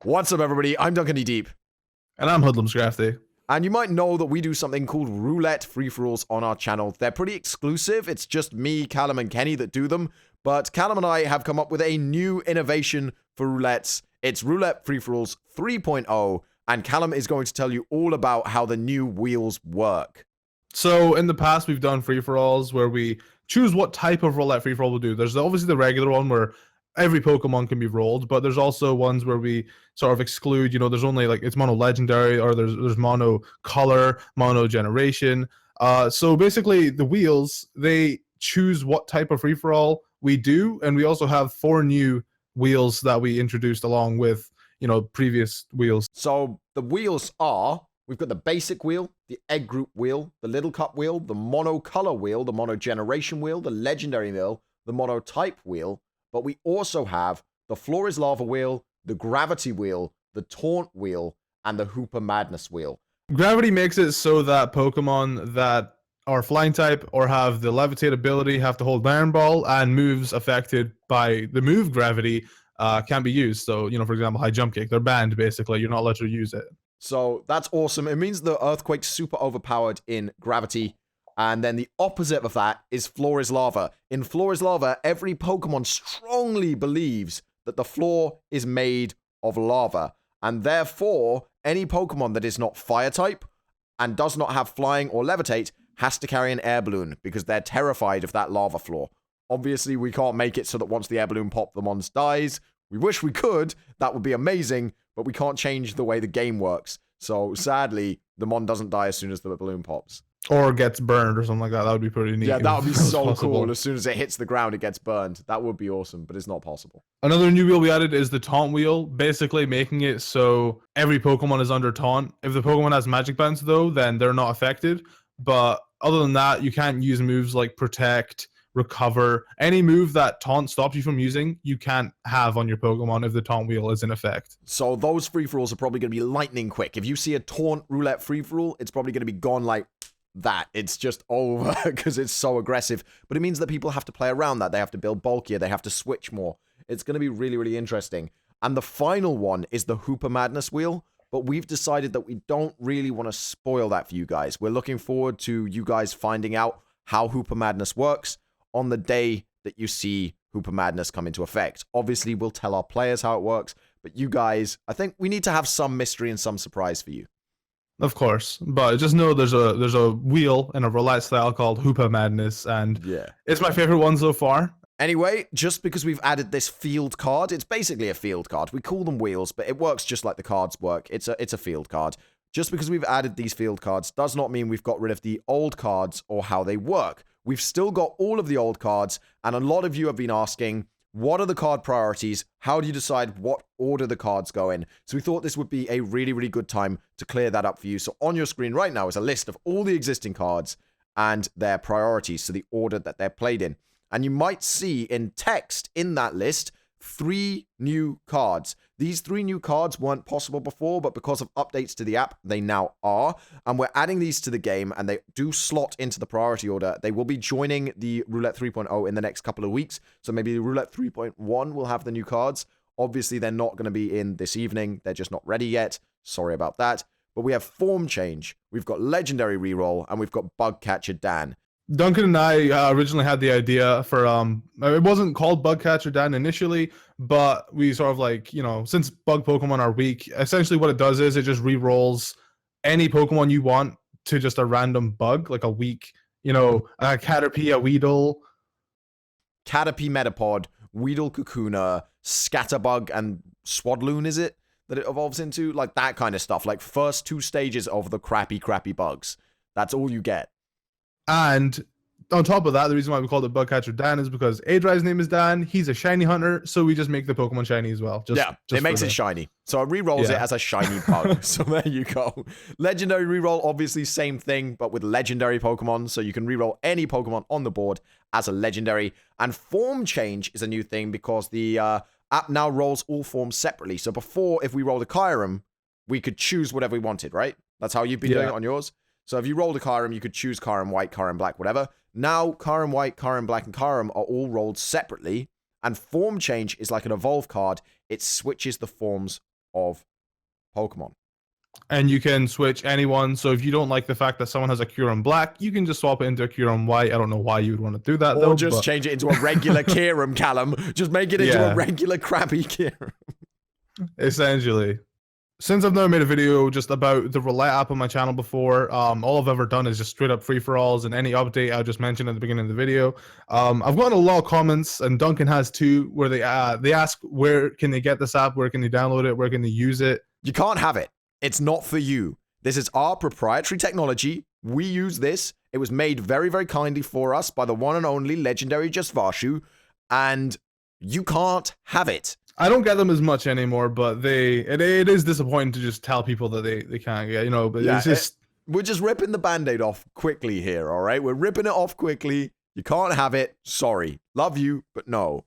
What's up, everybody? I'm Duncan D. Deep. And I'm Hoodlum Scrafty. And you might know that we do something called roulette free-for-alls on our channel. They're pretty exclusive. It's just me, Callum, and Kenny that do them. But Callum and I have come up with a new innovation for roulettes. It's Roulette Free-for-alls 3.0. And Callum is going to tell you all about how the new wheels work. So in the past, we've done free-for-alls where we choose what type of roulette free-for-all we'll do. There's obviously the regular one where every Pokemon can be rolled, but there's also ones where we sort of exclude, there's only like it's mono legendary, or there's mono color, mono generation. So basically the wheels, they choose what type of free-for-all we do, and we also have 4 new wheels that we introduced along with previous wheels. So the wheels are, we've got the basic wheel, the egg group wheel, the little cup wheel, the mono color wheel, the mono generation wheel, the legendary wheel, the mono type wheel. But we also have the Floor is Lava wheel, the Gravity wheel, the Taunt wheel, and the Hooper Madness wheel. Gravity makes it so that Pokemon that are flying type or have the levitate ability have to hold Iron Ball, and moves affected by the move Gravity can't be used. So, for example, High Jump Kick, they're banned basically. You're not allowed to use it. So that's awesome. It means the Earthquake's super overpowered in Gravity. And then the opposite of that is Floor is Lava. In Floor is Lava, every Pokemon strongly believes that the floor is made of lava. And therefore, any Pokemon that is not fire type and does not have flying or levitate has to carry an air balloon because they're terrified of that lava floor. Obviously, we can't make it so that once the air balloon pops, the Mons dies. We wish we could. That would be amazing. But we can't change the way the game works. So sadly, the Mon doesn't die as soon as the balloon pops. Or gets burned or something like that. That would be pretty neat. Yeah, that would be so possible. cool. As soon as it hits the ground, it gets burned. That would be awesome, but it's not possible. Another new wheel we added is the Taunt wheel, basically making it so every Pokemon is under Taunt. If the Pokemon has Magic Bounce, though, then they're not affected. But other than that, you can't use moves like Protect, Recover. Any move that Taunt stops you from using, you can't have on your Pokemon if the Taunt wheel is in effect. So those free-for-alls are probably going to be lightning quick. If you see a Taunt roulette free-for-all, it's probably going to be gone like that. It's just over because it's so aggressive. But it means that people have to play around that. They have to build bulkier. They have to switch more. It's going to be really, really interesting. And the final one is the Hooper Madness wheel. But we've decided that we don't really want to spoil that for you guys. We're looking forward to you guys finding out how Hooper Madness works on the day that you see Hooper Madness come into effect. Obviously, we'll tell our players how it works. But you guys, I think we need to have some mystery and some surprise for you. Of course, but just know there's a wheel in a roulette style called Hoopa Madness, and yeah, it's my favorite one so far. Anyway, just because we've added this field card, it's basically a field card. We call them wheels, but it works just like the cards work. It's a field card. Just because we've added these field cards does not mean we've got rid of the old cards or how they work. We've still got all of the old cards, and a lot of you have been asking, what are the card priorities? How do you decide what order the cards go in? So we thought this would be a really, really good time to clear that up for you. So on your screen right now is a list of all the existing cards and their priorities, so the order that they're played in. And you might see in text in that list 3 new cards. These 3 new cards weren't possible before, but because of updates to the app, they now are. And we're adding these to the game, and they do slot into the priority order. They will be joining the Roulette 3.0 in the next couple of weeks. So maybe Roulette 3.1 will have the new cards. Obviously, they're not going to be in this evening. They're just not ready yet. Sorry about that. But we have Form Change. We've got Legendary Reroll, and we've got Bug Catcher Dan. Duncan and I originally had the idea for it wasn't called Bug Catcher Dan initially, but we sort of like, since bug Pokemon are weak, essentially what it does is it just re-rolls any Pokemon you want to just a random bug, like a weak, a Caterpie, a Weedle. Caterpie Metapod, Weedle Kakuna, Scatterbug, and Swadloon, is it? That it evolves into? Like that kind of stuff. Like first 2 stages of the crappy bugs. That's all you get. And on top of that, the reason why we called it Bug Catcher Dan is because Adri's name is Dan. He's a shiny hunter, so we just make the Pokemon shiny as well. It makes it shiny. So it re-rolls it as a shiny bug. So there you go. Legendary reroll, obviously same thing, but with legendary Pokemon. So you can reroll any Pokemon on the board as a legendary. And Form Change is a new thing because the app now rolls all forms separately. So before, if we rolled a Kyurem, we could choose whatever we wanted, right? That's how you've been doing it on yours. So if you rolled a Kyurem, you could choose Kyurem White, Kyurem Black, whatever. Now, Kyurem White, Kyurem Black, and Kyurem are all rolled separately. And Form Change is like an evolve card. It switches the forms of Pokemon. And you can switch anyone. So if you don't like the fact that someone has a Kyurem Black, you can just swap it into a Kyurem White. I don't know why you would want to do that, Or just change it into a regular Kyurem, Callum. Just make it into a regular crappy Kyurem. Essentially. Since I've never made a video just about the roulette app on my channel before, all I've ever done is just straight up free-for-alls, and any update I just mentioned at the beginning of the video. I've gotten a lot of comments, and Duncan has too, where they ask where can they get this app, where can they download it, where can they use it. You can't have it. It's not for you. This is our proprietary technology. We use this. It was made very, very kindly for us by the one and only legendary Just Varshu, and you can't have it. I don't get them as much anymore, but it is disappointing to just tell people that they can't get, but yeah, it's just... We're just ripping the Band-Aid off quickly here, all right? We're ripping it off quickly. You can't have it. Sorry. Love you, but no.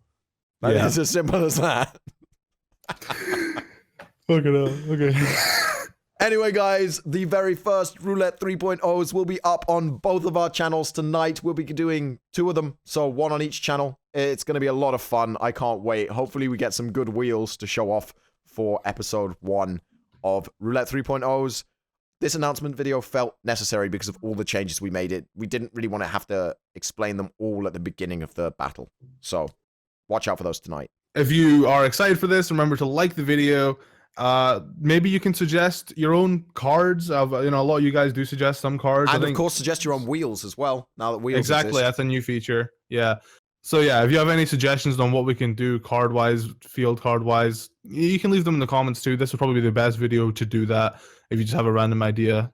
It's as simple as that. Fuck it up. Okay. Anyway, guys, the very first Roulette 3.0s will be up on both of our channels tonight. We'll be doing 2 of them, so 1 on each channel. It's going to be a lot of fun. I can't wait. Hopefully, we get some good wheels to show off for episode 1 of Roulette 3.0s. This announcement video felt necessary because of all the changes we made. We didn't really want to have to explain them all at the beginning of the battle. So, watch out for those tonight. If you are excited for this, remember to like the video. Maybe you can suggest your own cards. A lot of you guys do suggest some cards. And of course, suggest your own wheels as well, now that wheels exist. That's a new feature. Yeah. So yeah, if you have any suggestions on what we can do card-wise, field card-wise, you can leave them in the comments too. This would probably be the best video to do that if you just have a random idea.